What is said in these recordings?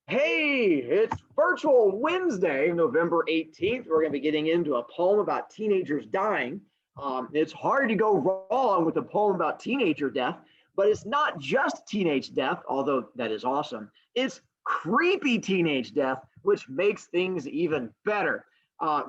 Hey, it's Virtual Wednesday, November 18th. We're going to be getting into a poem about teenagers dying. It's hard to go wrong with a poem about teenager death, but it's not just teenage death, although that is awesome. It's creepy teenage death, which makes things even better.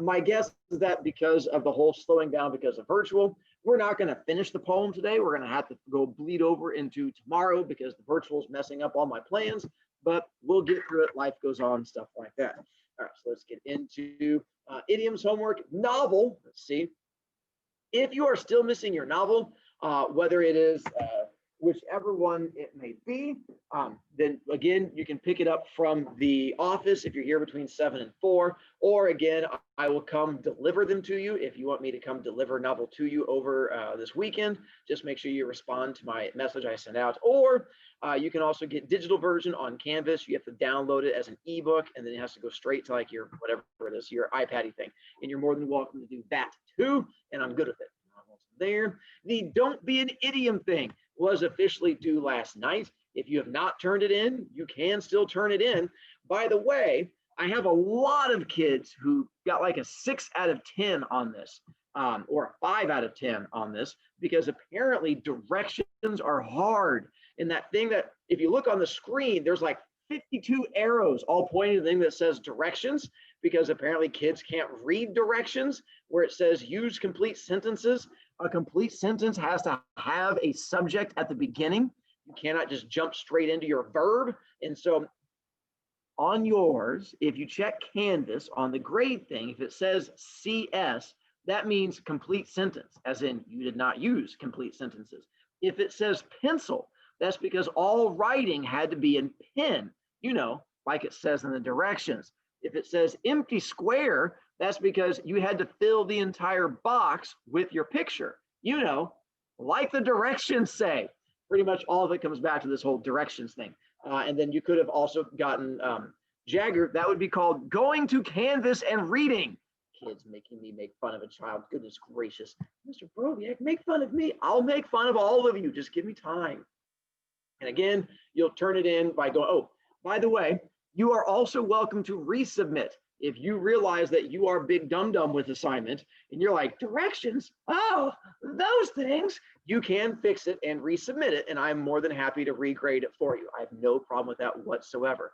My guess is that because of the whole slowing down because of virtual, we're not going to finish the poem today. We're going to have to go bleed over into tomorrow because the virtual is messing up all my plans, but we'll get through it. Life goes on, stuff like that. All right, so let's get into idioms homework. Novel, let's see. If you are still missing your novel, whether it is whichever one it may be, then again, you can pick it up from the office if you're here between 7 and 4, or again, I will come deliver them to you. If you want me to come deliver a novel to you over this weekend, just make sure you respond to my message I sent out, or you can also get digital version on Canvas. You have to download it as an ebook, and then it has to go straight to like your whatever it is, your iPad-y thing, and you're more than welcome to do that too, and I'm good with it. There, the don't be an idiom thing was officially due last night. If you have not turned it in, you can still turn it in. By the way, I have a lot of kids who got like a 6 out of 10 on this, or a 5 out of 10 on this, because apparently directions are hard. And that thing that, if you look on the screen, there's like 52 arrows all pointing to the thing that says directions, because apparently kids can't read directions where it says use complete sentences. A complete sentence has to have a subject at the beginning. You cannot just jump straight into your verb. And so on yours, if you check Canvas on the grade thing, if it says CS, that means complete sentence, as in you did not use complete sentences. If it says pencil, that's because all writing had to be in pen, like it says in the directions. If it says empty square, that's because you had to fill the entire box with your picture, like the directions say. Pretty much all of it comes back to this whole directions thing. And then you could have also gotten Jagger. That would be called going to Canvas and reading. Kids making me make fun of a child. Goodness gracious. Mr. Broviak, make fun of me. I'll make fun of all of you. Just give me time. And again, you'll turn it in by going, oh, by the way, you are also welcome to resubmit. If you realize that you are big dum-dum with assignment and you're like, directions, oh, those things, you can fix it and resubmit it. And I'm more than happy to regrade it for you. I have no problem with that whatsoever.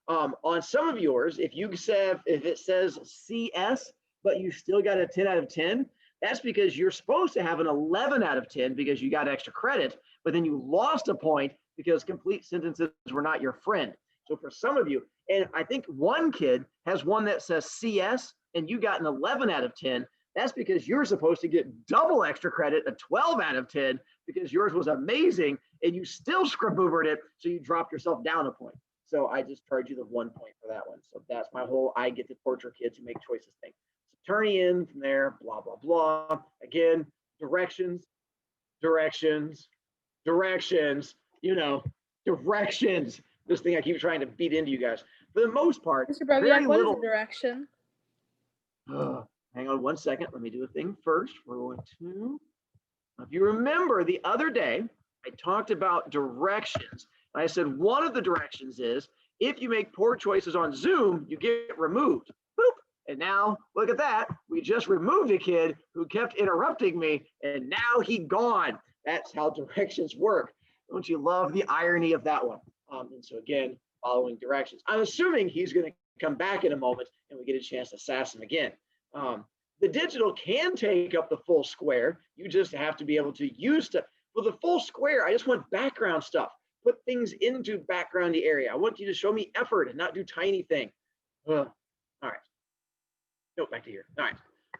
On some of yours, if it says CS, but you still got a 10 out of 10, that's because you're supposed to have an 11 out of 10 because you got extra credit, but then you lost a point because complete sentences were not your friend. So for some of you, and I think one kid has one that says CS and you got an 11 out of 10, that's because you're supposed to get double extra credit, a 12 out of 10, because yours was amazing and you still scraboobered it, so you dropped yourself down a point. So I just charge you the 1 point for that one. So that's my whole I get to torture kids who make choices thing. So turning in from there, blah, blah, blah. Again, directions, directions, directions, directions. This thing I keep trying to beat into you guys. For the most part, Mr. Broviak, what is a direction? Hang on 1 second. Let me do a thing first. We're going to, if you remember the other day, I talked about directions. I said one of the directions is if you make poor choices on Zoom, you get removed. Boop. And now look at that. We just removed a kid who kept interrupting me, and now he gone. That's how directions work. Don't you love the irony of that one? And so again, following directions. I'm assuming he's going to come back in a moment and we get a chance to sass him again. The digital can take up the full square. You just have to be able to use stuff. For the full square, I just want background stuff. Put things into backgroundy area. I want you to show me effort and not do tiny thing. All right. No, back to here. All right.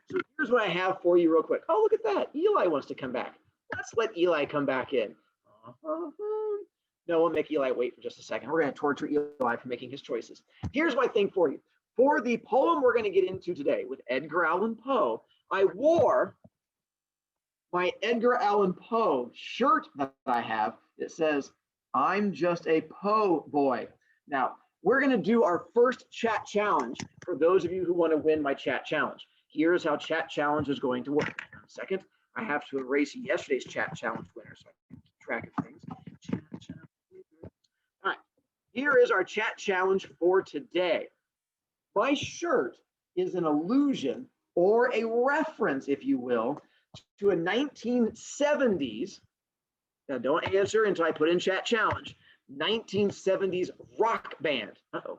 So here's what I have for you real quick. Oh, look at that. Eli wants to come back. Let's let Eli come back in. No, we'll make Eli wait for just a second. We're going to torture Eli for making his choices. Here's my thing for you. For the poem we're going to get into today with Edgar Allan Poe, I wore my Edgar Allan Poe shirt that I have. It says, I'm just a Poe boy. Now, we're going to do our first chat challenge for those of you who want to win my chat challenge. Here's how chat challenge is going to work. In a second, I have to erase yesterday's chat challenge winner so I can keep track of things. Here is our chat challenge for today. My shirt is an allusion or a reference, if you will, to a 1970s, now don't answer until I put in chat challenge, 1970s rock band. Uh-oh.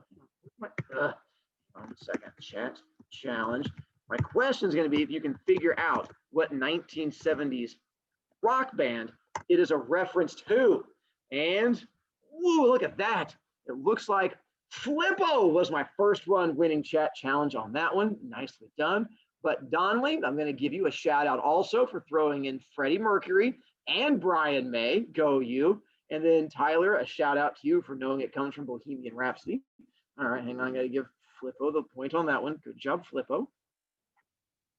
One second, chat challenge. My question is going to be if you can figure out what 1970s rock band it is a reference to. And woo, look at that. It looks like Flippo was my first one winning chat challenge on that one. Nicely done. But Donnelly, I'm going to give you a shout out also for throwing in Freddie Mercury and Brian May. Go you. And then Tyler, a shout out to you for knowing it comes from Bohemian Rhapsody. All right, hang on. I got to give Flippo the point on that one. Good job, Flippo.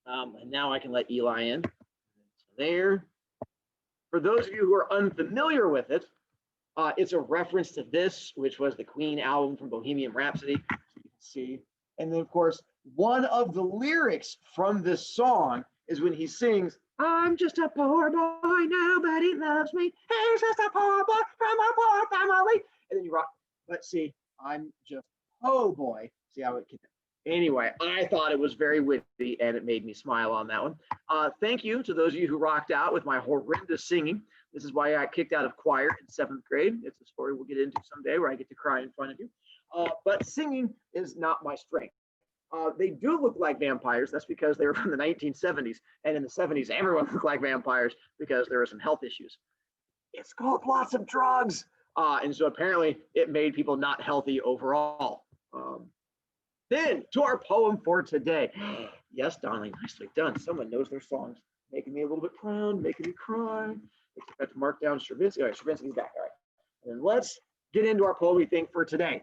And now I can let Eli in. So there. For those of you who are unfamiliar with it, it's a reference to this, which was the Queen album from Bohemian Rhapsody. So you can see. And then, of course, one of the lyrics from this song is when he sings, I'm just a poor boy, nobody loves me. He's just a poor boy from a poor family. And then you rock. Let's see, I'm just oh boy. See how it can. Anyway, I thought it was very witty and it made me smile on that one. Thank you to those of you who rocked out with my horrendous singing. This is why I got kicked out of choir in 7th grade. It's a story we'll get into someday where I get to cry in front of you. But singing is not my strength. They do look like vampires. That's because they were from the 1970s. And in the 70s, everyone looked like vampires because there were some health issues. It's called lots of drugs. And so apparently it made people not healthy overall. Then to our poem for today. Yes, Donnelly, nicely done. Someone knows their songs. Making me a little bit proud, making me cry. Got to mark down Stravinsky. All right, Stravinsky's back. All right. And let's get into our poem we think for today.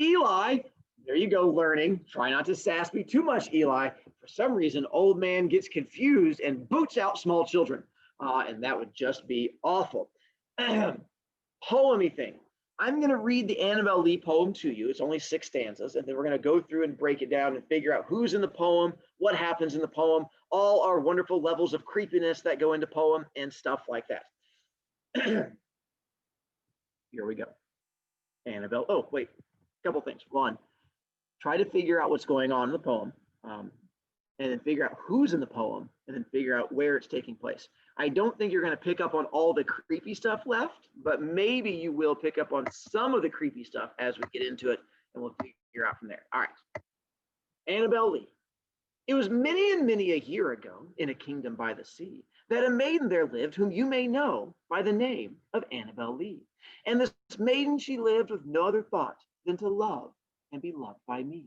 Eli, there you go, learning. Try not to sass me too much, Eli. For some reason, old man gets confused and boots out small children. And that would just be awful. Poem-y thing. I'm going to read the Annabel Lee poem to you. It's only 6 stanzas, and then we're going to go through and break it down and figure out who's in the poem, what happens in the poem, all our wonderful levels of creepiness that go into poem and stuff like that. Here we go. Annabel. Oh, wait. A couple things. One, try to figure out what's going on in the poem, and then figure out who's in the poem, and then figure out where it's taking place. I don't think you're going to pick up on all the creepy stuff left, but maybe you will pick up on some of the creepy stuff as we get into it, and we'll figure out from there. All right. Annabel Lee. It was many and many a year ago, in a kingdom by the sea, that a maiden there lived whom you may know by the name of Annabel Lee. And this maiden she lived with no other thought than to love and be loved by me.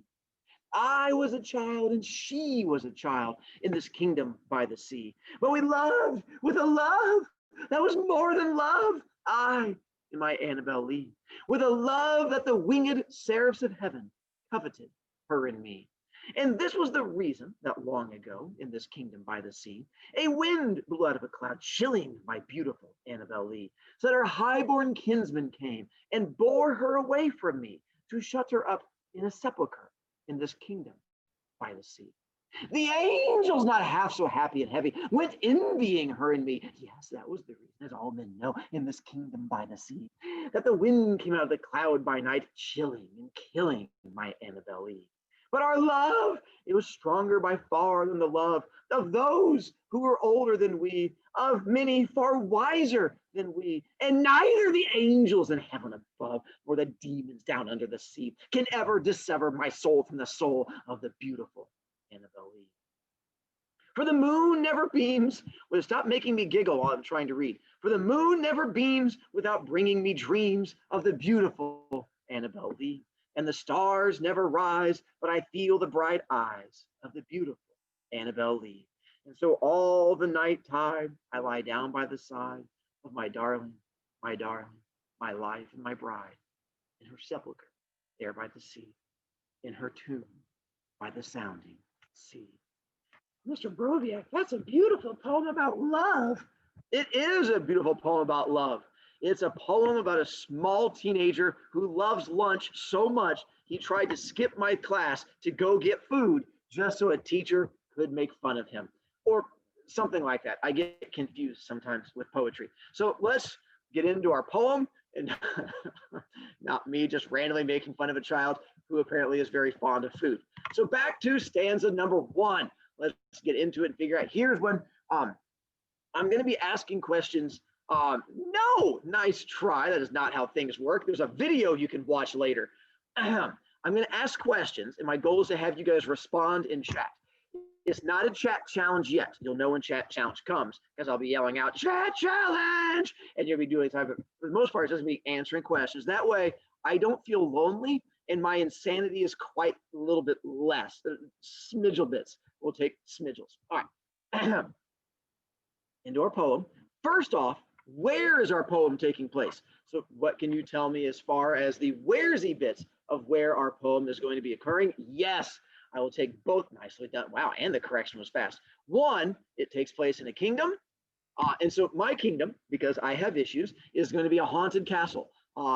I was a child and she was a child in this kingdom by the sea. But we loved with a love that was more than love. I and my Annabel Lee, with a love that the winged seraphs of heaven coveted her and me. And this was the reason that long ago in this kingdom by the sea, a wind blew out of a cloud, chilling my beautiful Annabel Lee, so that her highborn kinsman came and bore her away from me to shut her up in a sepulchre in this kingdom by the sea. The angels, not half so happy and heavy, went envying her and me. Yes, that was the reason, as all men know, in this kingdom by the sea, that the wind came out of the cloud by night, chilling and killing my Annabel Lee. But our love, it was stronger by far than the love of those who were older than we, of many far wiser than we. And neither the angels in heaven above nor the demons down under the sea can ever dissever my soul from the soul of the beautiful Annabel Lee. For the moon never beams, stop making me giggle while I'm trying to read. For the moon never beams without bringing me dreams of the beautiful Annabel Lee. And the stars never rise, but I feel the bright eyes of the beautiful Annabel Lee. And so all the night tide, I lie down by the side of my darling, my life and my bride, in her sepulchre there by the sea, in her tomb by the sounding sea. Mr. Broviak, that's a beautiful poem about love. It is a beautiful poem about love. It's a poem about a small teenager who loves lunch so much he tried to skip my class to go get food just so a teacher could make fun of him, or something like that. I get confused sometimes with poetry. So let's get into our poem and not me just randomly making fun of a child who apparently is very fond of food. So back to stanza number 1. Let's get into it and figure out. Here's when I'm going to be asking questions. No, nice try. That is not how things work. There's a video you can watch later. I'm going to ask questions, and my goal is to have you guys respond in chat. It's not a chat challenge yet. You'll know when chat challenge comes because I'll be yelling out chat challenge, and you'll be doing time. But for the most part, it's just me answering questions. That way, I don't feel lonely, and my insanity is quite a little bit less. Smidgel bits. We'll take smidgels. All right. Into our poem. First off, where is our poem taking place? So what can you tell me as far as the where'sy bits of where our poem is going to be occurring? Yes, I will take both. Nicely done. Wow, and the correction was fast. 1, it takes place in a kingdom. And so my kingdom, because I have issues, is going to be a haunted castle.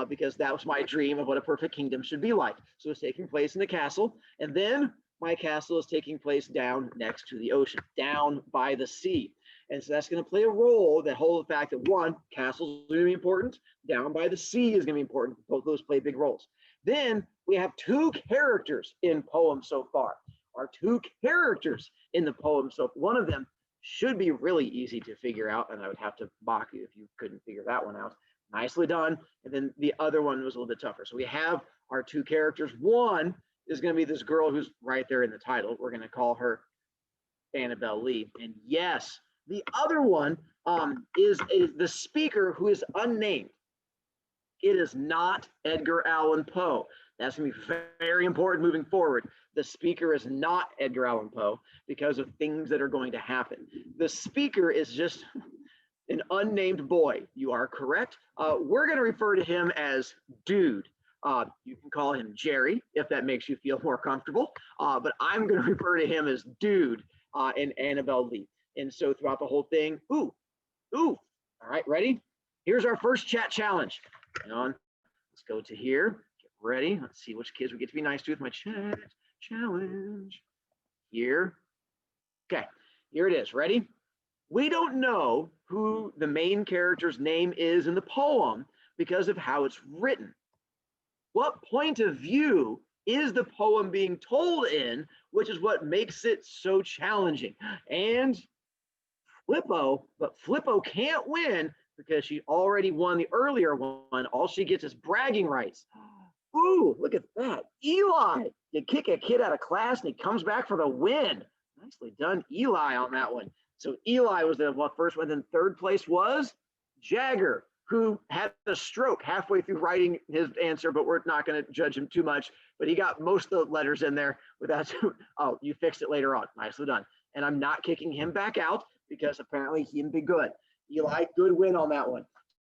Because that was my dream of what a perfect kingdom should be like. So it's taking place in a castle. And then my castle is taking place down next to the ocean, down by the sea. And so that's going to play a role, that whole fact that 1, castles are going to be important, down by the sea is going to be important. Both those play big roles. Then we have 2 characters in poem so far. Our 2 characters in the poem. So one of them should be really easy to figure out, and I would have to mock you if you couldn't figure that one out. Nicely done. And then the other one was a little bit tougher. So we have our 2 characters. One is going to be this girl who's right there in the title. We're going to call her Annabel Lee. And yes, the other one is the speaker who is unnamed. It is not Edgar Allan Poe. That's going to be very important moving forward. The speaker is not Edgar Allan Poe because of things that are going to happen. The speaker is just an unnamed boy. You are correct. We're going to refer to him as Dude. You can call him Jerry if that makes you feel more comfortable. But I'm going to refer to him as Dude and Annabel Lee. And so throughout the whole thing, ooh. All right, ready? Here's our first chat challenge. Hang on. Let's go to here. Get ready. Let's see which kids we get to be nice to with my chat challenge. Here. Okay, here it is. Ready? We don't know who the main character's name is in the poem because of how it's written. What point of view is the poem being told in, which is what makes it so challenging? And Flippo can't win because she already won the earlier one. All she gets is bragging rights. Ooh, look at that. Eli, you kick a kid out of class and he comes back for the win. Nicely done, Eli, on that one. So Eli was the first one. Then third place was Jagger, who had a stroke halfway through writing his answer, but we're not going to judge him too much. But he got most of the letters in there without, oh, you fixed it later on. Nicely done. And I'm not kicking him back out because apparently he'd be good. Eli, good win on that one.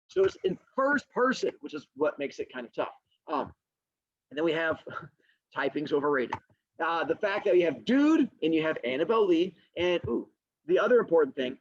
So it's in first person, which is what makes it kind of tough. And then we have typing's overrated. The fact that you have Dude and you have Annabel Lee, and ooh, the other important thing,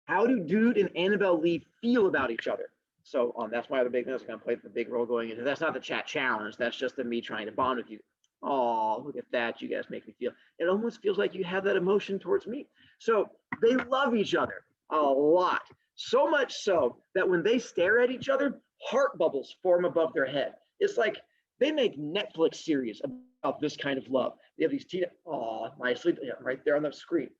how do Dude and Annabel Lee feel about each other? So that's my other big thing that's going to play the big role going into. That's not the chat challenge. That's just me trying to bond with you. Oh, look at that. You guys make me feel. It almost feels like you have that emotion towards me. So they love each other a lot. So much so that when they stare at each other, heart bubbles form above their head. It's like they make Netflix series about this kind of love. They have these nicely, yeah, right there on the screen.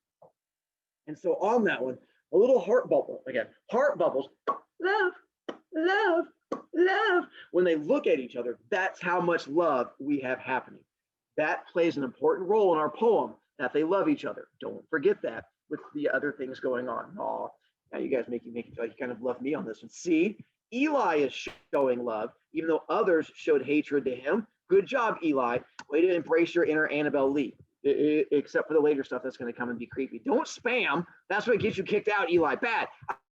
And so on that one, a little heart bubble, again, heart bubbles, love, love, love. When they look at each other, that's how much love we have happening. That plays an important role in our poem, that they love each other. Don't forget that with the other things going on. Oh, now you guys make you feel like you kind of love me on this one. See, Eli is showing love, even though others showed hatred to him. Good job, Eli. Way to embrace your inner Annabel Lee. Except for the later stuff that's going to come and be creepy. Don't spam. That's what gets you kicked out, Eli. Bad.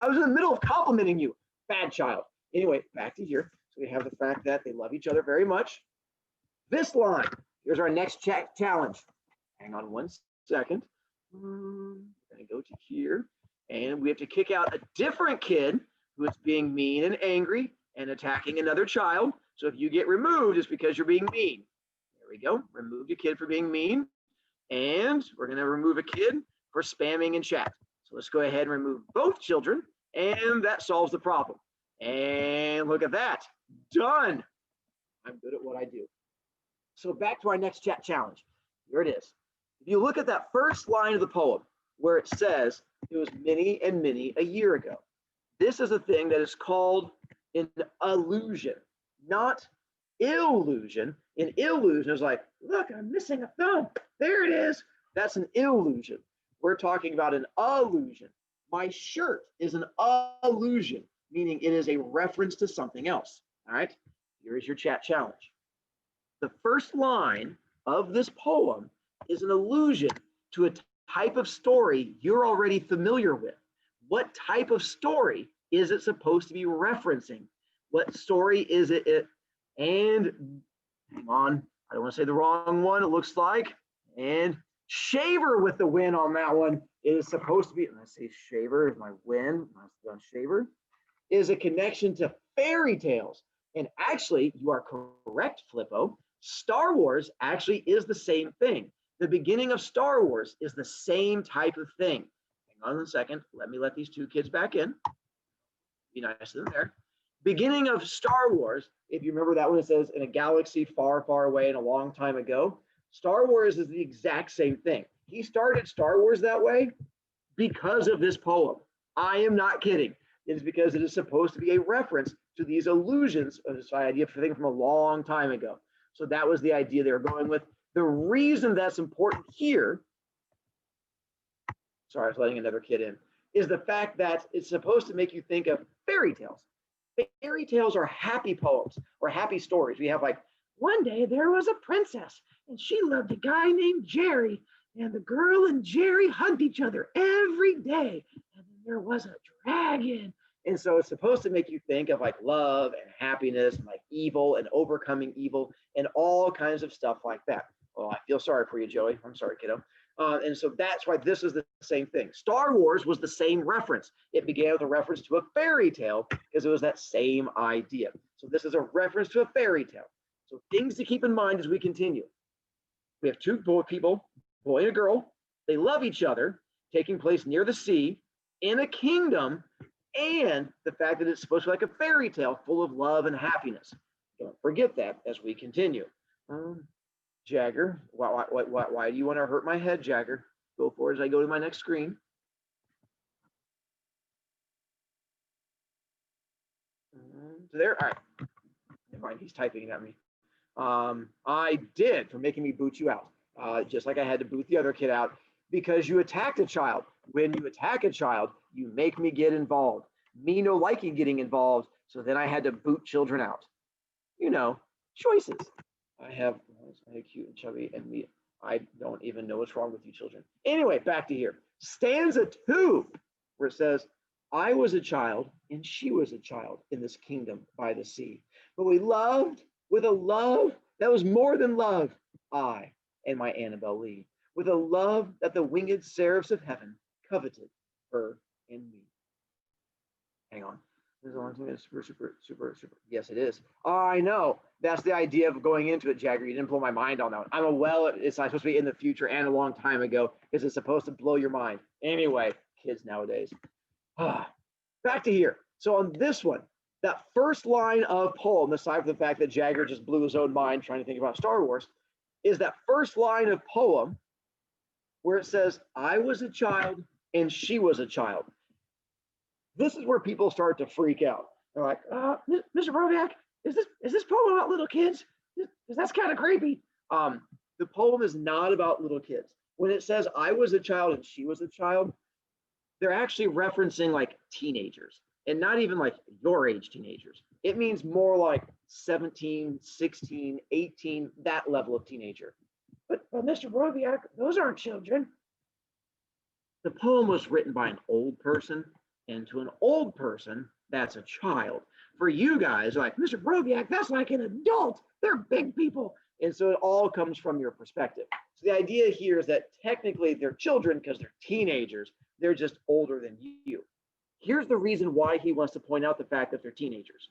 I was in the middle of complimenting you. Bad child. Anyway, back to here. So we have the fact that they love each other very much. This line. Here's our next chat challenge. Hang on 1 second. I'm going to go to here. And we have to kick out a different kid who is being mean and angry and attacking another child. So if you get removed, it's because you're being mean. There we go. Remove a kid for being mean. And we're going to remove a kid for spamming in chat. So let's go ahead and remove both children, and that solves the problem. And look at that. Done. I'm good at what I do. So back to our next chat challenge. Here it is. If you look at that first line of the poem where it says it was many and many a year ago, this is a thing that is called an allusion, not illusion. An illusion is like, look, I'm missing a thumb. There it is. That's an illusion. We're talking about an allusion. My shirt is an allusion, meaning it is a reference to something else. All right, here is your chat challenge. The first line of this poem is an allusion to a type of story you're already familiar with. What type of story is it supposed to be referencing? What story is it? And hang on, I don't want to say the wrong one, it looks like. And Shaver with the win on that one. It is supposed to be, and I say Shaver is my win, on Shaver, is a connection to fairy tales. And actually, you are correct, Flippo. Star Wars actually is the same thing. The beginning of Star Wars is the same type of thing. Hang on a second. Let me let these two kids back in. Be nice to them there. Beginning of Star Wars, if you remember that one, it says in a galaxy far, far away and a long time ago. Star Wars is the exact same thing. He started Star Wars that way because of this poem. I am not kidding. It is because it is supposed to be a reference to these allusions of this idea of thing from a long time ago. So that was the idea they were going with. The reason that's important here, sorry, I was letting another kid in, is the fact that it's supposed to make you think of fairy tales. Fairy tales are happy poems or happy stories. We have like, one day there was a princess and she loved a guy named Jerry, and the girl and Jerry hugged each other every day. And then there was a dragon. And so it's supposed to make you think of like love and happiness and like evil and overcoming evil and all kinds of stuff like that. Oh, I feel sorry for you, Joey. I'm sorry, kiddo. And so that's why this is the same thing. Star Wars was the same reference. It began with a reference to a fairy tale because it was that same idea. So this is a reference to a fairy tale. So things to keep in mind as we continue. We have two people, boy and a girl. They love each other, taking place near the sea, in a kingdom, and the fact that it's supposed to be like a fairy tale full of love and happiness. Don't forget that as we continue. Jagger, why do you want to hurt my head, Jagger? Go for it as I go to my next screen. So there, all right. Never mind, he's typing at me. I did for making me boot you out, just like I had to boot the other kid out because you attacked a child. When you attack a child, you make me get involved. Me no liking getting involved, so then I had to boot children out. You know, choices. I have cute and chubby and me. I don't even know what's wrong with you children. Anyway, back to here. Stanza 2, where it says, I was a child and she was a child in this kingdom by the sea. But we loved with a love that was more than love, I and my Annabel Lee, with a love that the winged seraphs of heaven coveted her and me. Hang on. This is super. Yes, it is. I know. That's the idea of going into it, Jagger. You didn't blow my mind on that one. I'm it's not supposed to be in the future and a long time ago because it's supposed to blow your mind. Anyway, kids nowadays. Back to here. So on this one, that first line of poem, aside from the fact that Jagger just blew his own mind trying to think about Star Wars, is that first line of poem where it says, I was a child and she was a child. This is where people start to freak out. They're like, Mr. Broviak, is this poem about little kids? Because that's kind of creepy. The poem is not about little kids. When it says I was a child and she was a child, they're actually referencing like teenagers and not even like your age teenagers. It means more like 17, 16, 18, that level of teenager. But Mr. Broviak, those aren't children. The poem was written by an old person, and to an old person, that's a child. For you guys, like, Mr. Broviak, that's like an adult. They're big people. And so it all comes from your perspective. So the idea here is that technically they're children because they're teenagers. They're just older than you. Here's the reason why he wants to point out the fact that they're teenagers.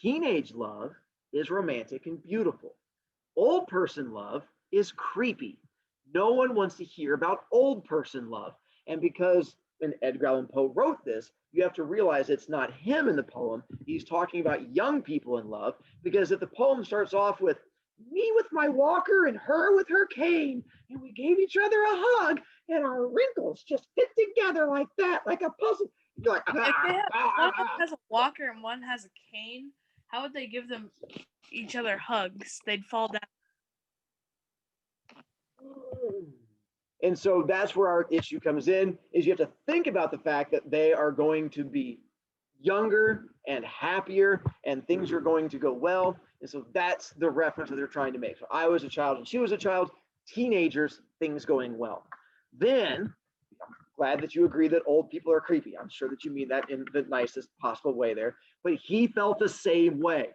Teenage love is romantic and beautiful. Old person love is creepy. No one wants to hear about old person love. And because when Edgar Allan Poe wrote this, you have to realize it's not him in the poem. He's talking about young people in love, because if the poem starts off with me with my walker and her with her cane, and we gave each other a hug, and our wrinkles just fit together like that, like a puzzle. You're like, If they have, one has a walker and one has a cane, how would they give them each other hugs? They'd fall down. And so that's where our issue comes in, is you have to think about the fact that they are going to be younger and happier, and things are going to go well. And so that's the reference that they're trying to make. So I was a child and she was a child, teenagers, things going well. Then I'm glad that you agree that old people are creepy. I'm sure that you mean that in the nicest possible way there, but he felt the same way.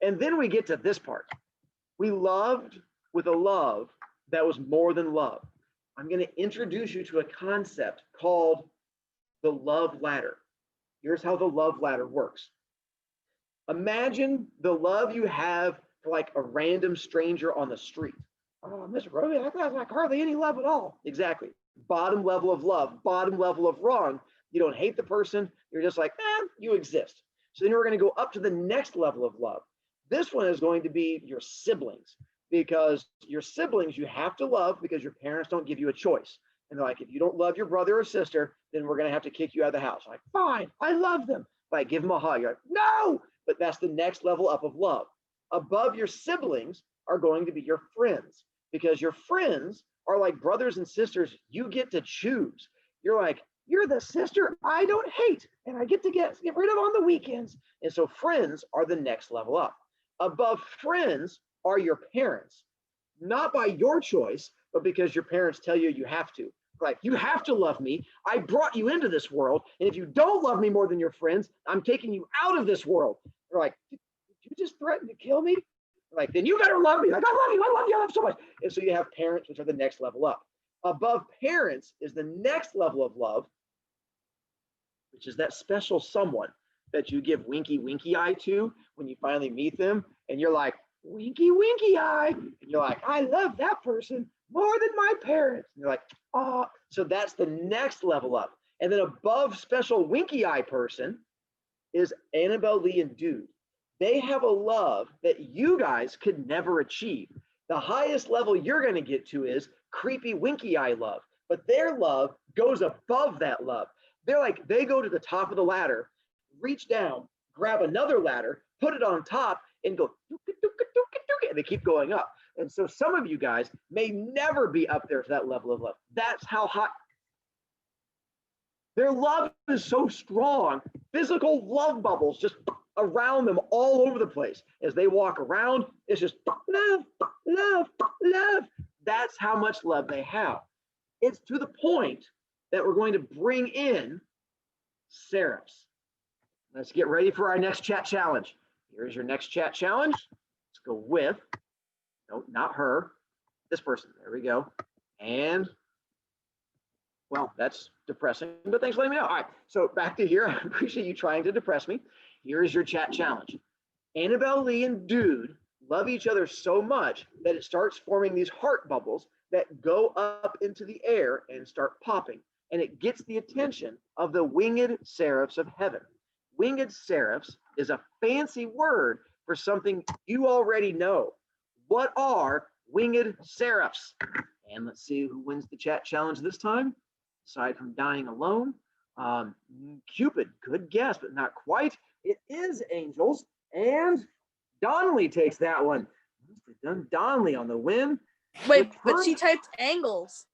And then we get to this part. We loved with a love that was more than love. I'm going to introduce you to a concept called the love ladder. Here's how the love ladder works. Imagine the love you have for like a random stranger on the street. Oh, Mr. Brody, that's like hardly any love at all. Exactly. Bottom level of love, bottom level of wrong. You don't hate the person. You're just like, you exist. So then we're going to go up to the next level of love. This one is going to be your siblings, because your siblings you have to love because your parents don't give you a choice. And they're like, if you don't love your brother or sister, then we're going to have to kick you out of the house. I'm like, fine, I love them. Like, give them a hug. You're like, no, but that's the next level up of love. Above your siblings are going to be your friends, because your friends are like brothers and sisters. You get to choose. You're like, you're the sister I don't hate, and I get to get rid of on the weekends. And so friends are the next level up. Above friends are your parents, not by your choice, but because your parents tell you you have to. Like, you have to love me. I brought you into this world, and if you don't love me more than your friends, I'm taking you out of this world. They're like, did you just threaten to kill me? Like, then you better love me. Like, I love you, I love you, I love you so much. And so you have parents, which are the next level up. Above parents is the next level of love, which is that special someone that you give winky, winky eye to when you finally meet them. And you're like, winky, winky eye. And you're like, I love that person more than my parents. And you're like, oh, so that's the next level up. And then above special winky eye person is Annabel Lee and Dude. They have a love that you guys could never achieve. The highest level you're going to get to is creepy winky eye love, but their love goes above that love. They're like, they go to the top of the ladder, reach down, grab another ladder, put it on top, and go, and they keep going up. And so some of you guys may never be up there to that level of love. That's how high. Their love is so strong, physical love bubbles just around them all over the place. As they walk around, it's just love, love, love. That's how much love they have. It's to the point that we're going to bring in seraphs. Let's get ready for our next chat challenge. Here's your next chat challenge. Let's go with, no, not her, this person. There we go. And, well, that's depressing, but thanks for letting me know. All right, so back to here. I appreciate you trying to depress me. Here's your chat challenge. Annabel Lee and Dude love each other so much that it starts forming these heart bubbles that go up into the air and start popping. And it gets the attention of the winged seraphs of heaven. Winged seraphs is a fancy word for something you already know. What are winged seraphs? And let's see who wins the chat challenge this time, aside from dying alone. Cupid, good guess, but not quite. It is angels, and Donnelly takes that one. Donnelly on the win. Wait, but she typed angles.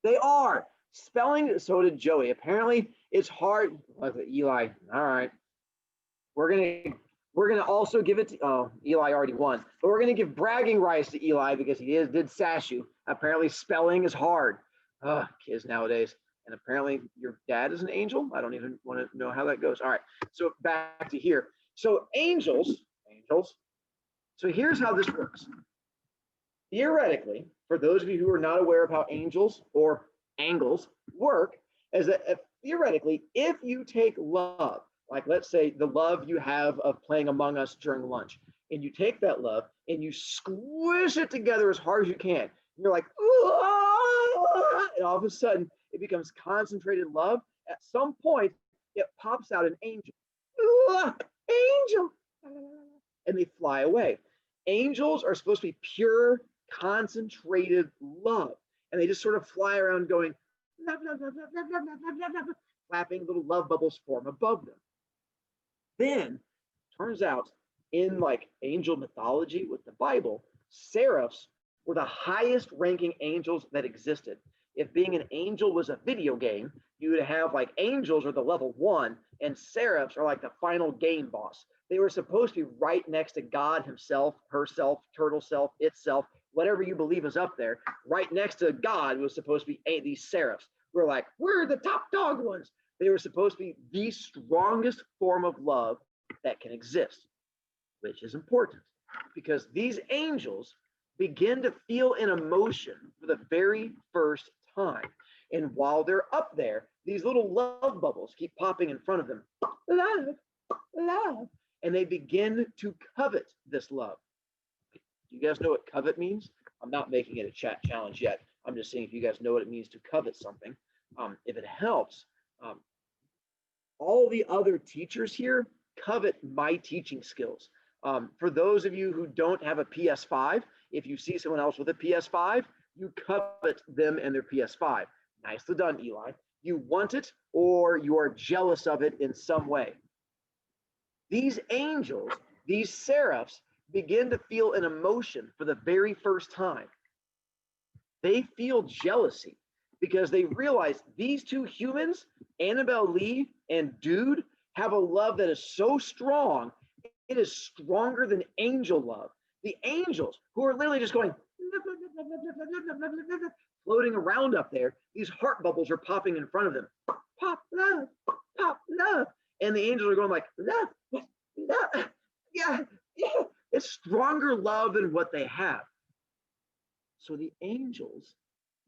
They are. Spelling, so did Joey. Apparently, it's hard. Like Eli, all right. We're gonna also give it to Eli already won, but we're gonna give bragging rights to Eli because he did sash you. Apparently, spelling is hard. Kids nowadays. And apparently, your dad is an angel. I don't even want to know how that goes. All right. So back to here. So angels. So here's how this works. Theoretically, for those of you who are not aware of how angels or angles work, is that theoretically, if you take love, like let's say the love you have of playing Among Us during lunch, and you take that love and you squish it together as hard as you can, and you're like, and all of a sudden it becomes concentrated love, At some point, it pops out an angel. Angel. And they fly away. Angels are supposed to be pure, concentrated love. And they just sort of fly around going, love, love, love, love, love, love, love, love, love, love, flapping, little love bubbles form above them. Then, turns out, in like angel mythology with the Bible, seraphs were the highest ranking angels that existed. If being an angel was a video game, you would have like angels are the level 1 and seraphs are like the final game boss. They were supposed to be right next to God himself, herself, turtle self, itself, whatever you believe is up there. Right next to God was supposed to be these seraphs. We're like, we're the top dog ones. They were supposed to be the strongest form of love that can exist, which is important because these angels begin to feel an emotion for the very first time. And while they're up there, these little love bubbles keep popping in front of them. Love, love. And they begin to covet this love. Do you guys know what covet means? I'm not making it a chat challenge yet. I'm just saying if you guys know what it means to covet something. If it helps, all the other teachers here covet my teaching skills. For those of you who don't have a PS5, if you see someone else with a PS5, you covet them and their PS5. Nicely done, Eli. You want it or you are jealous of it in some way. These angels, these seraphs, begin to feel an emotion for the very first time. They feel jealousy because they realize these two humans, Annabel Lee and Dude, have a love that is so strong, it is stronger than angel love. The angels, who are literally just going, floating around up there, these heart bubbles are popping in front of them. Pop love, pop love. And the angels are going like, love, love, yeah, yeah. It's stronger love than what they have. So the angels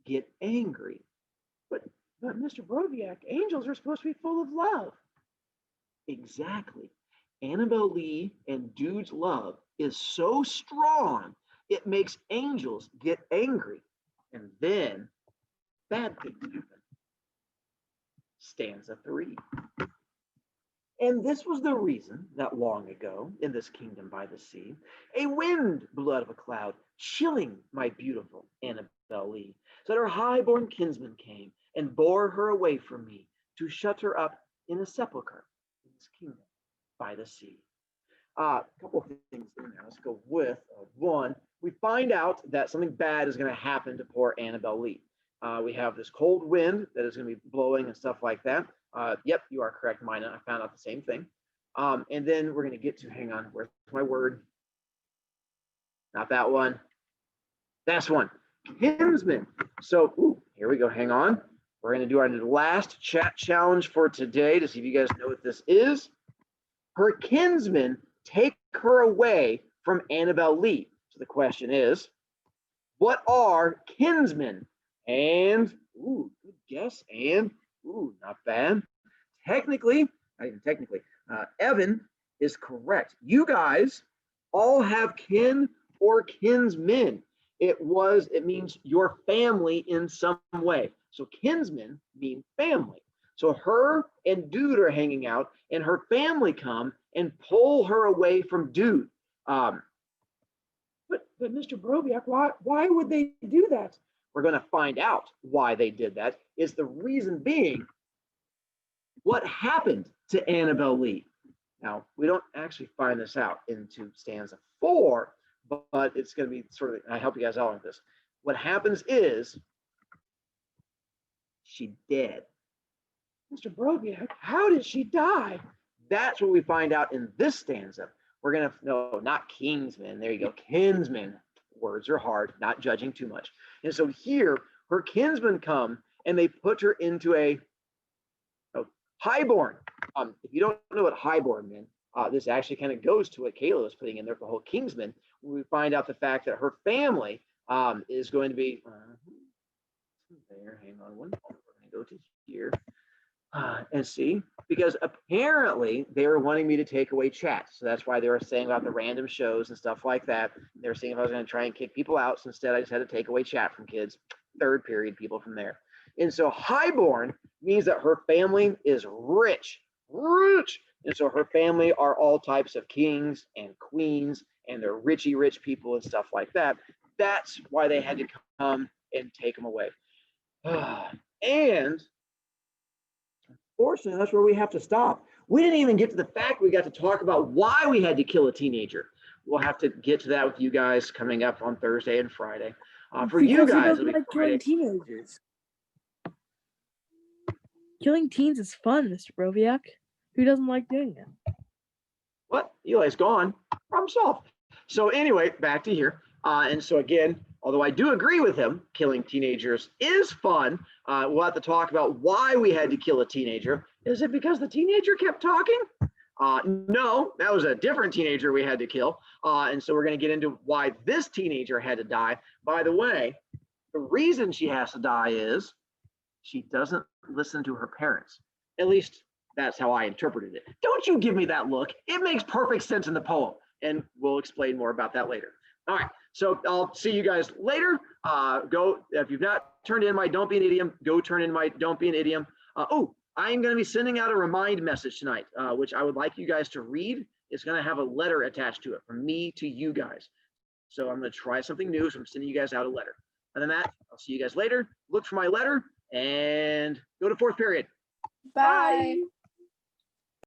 get angry. But Mr. Broviak, angels are supposed to be full of love. Exactly. Annabel Lee and Dude's love is so strong, it makes angels get angry. And then bad things happen. Stanza 3. And this was the reason that long ago, in this kingdom by the sea, a wind blew out of a cloud, chilling my beautiful Annabel Lee, so that her high-born kinsman came and bore her away from me to shut her up in a sepulchre in this kingdom by the sea. A couple of things in there. Let's go with one. We find out that something bad is going to happen to poor Annabel Lee. We have this cold wind that is going to be blowing and stuff like that. Yep, you are correct, Mina. I found out the same thing. And then we're going to get to, hang on, where's my word? Not that one. That's one. Kinsman. So, here we go. Hang on. We're going to do our last chat challenge for today to see if you guys know what this is. Her kinsmen take her away from Annabel Lee. So the question is, what are kinsmen? And, good guess. And, not bad. Technically, not even technically, Evan is correct. You guys all have kin or kinsmen. It means your family in some way. So kinsmen mean family. So her and Dude are hanging out, and her family come and pull her away from Dude. But Mr. Broviak, why would they do that? We're going to find out why they did that. Is the reason being, what happened to Annabel Lee? Now, we don't actually find this out into stanza 4, but it's going to be sort of, I help you guys out with this. What happens is, she dead. Mr. Broviak, how did she die? That's what we find out in this stanza. We're going to, no, not kingsman. There you go. Kinsman. Words are hard, not judging too much. And so here, her kinsmen come and they put her into a highborn. If you don't know what highborn meant, this actually kind of goes to what Kayla was putting in there for the whole kingsman. We find out the fact that her family is going to be, there, hang on one moment. We're going to go to here. And see, because apparently they were wanting me to take away chat. So that's why they were saying about the random shows and stuff like that. They were saying if I was going to try and kick people out. So instead, I just had to take away chat from kids, third period people from there. And so highborn means that her family is rich, rich. And so her family are all types of kings and queens, and they're richy rich people and stuff like that. That's why they had to come and take them away. And fortunately, that's where we have to stop. We didn't even get to the fact we got to talk about why we had to kill a teenager. We'll have to get to that with you guys coming up on Thursday and Friday. For you guys, it'll be like killing teenagers. Killing teens is fun, Mr. Broviak. Who doesn't like doing it? What? Eli's gone. Problem solved. So anyway, back to here. And so again, although I do agree with him, killing teenagers is fun. We'll have to talk about why we had to kill a teenager. Is it because the teenager kept talking? No, that was a different teenager we had to kill. And so we're going to get into why this teenager had to die. By the way, the reason she has to die is she doesn't listen to her parents. At least that's how I interpreted it. Don't you give me that look. It makes perfect sense in the poem. And we'll explain more about that later. All right, so I'll see you guys later. Go, if you've not turned in my Don't Be an Idiom, go turn in my Don't Be an Idiom. I'm going to be sending out a remind message tonight, which I would like you guys to read. It's going to have a letter attached to it from me to you guys. So I'm going to try something new. So I'm sending you guys out a letter. Other than that, I'll see you guys later. Look for my letter and go to fourth period. Bye.